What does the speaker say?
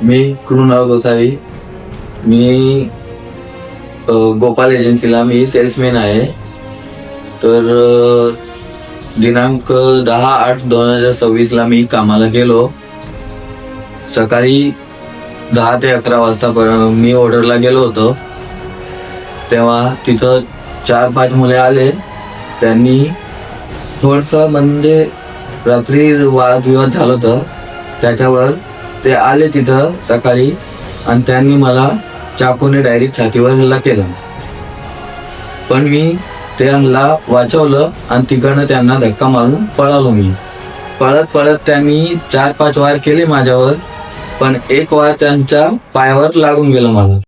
मी कृणाल गोसावी. मी गोपाल एजन्सीला मी सेल्समॅन आहे. तर दिनांक 10/8/2026 मी कामाला गेलो. सकाळी 10 ते 11 वाजता मी ऑर्डरला गेलो होतो. तेव्हा तिथं 4-5 मुले आले. त्यांनी थोडंसं म्हणजे रात्री वादविवाद झालं होतं, त्याच्यावर ते आले तिथं सकाळी आणि त्यांनी मला चाकूने डायरेक्ट छातीवर हल्ला केला. पण मी ते हल्ला वाचवलं आणि तिकडनं त्यांना धक्का मारून पळालो. मी पळत त्यांनी 4-5 वार केले माझ्यावर, पण एक वार त्यांच्या पायावर लागून गेलं मला.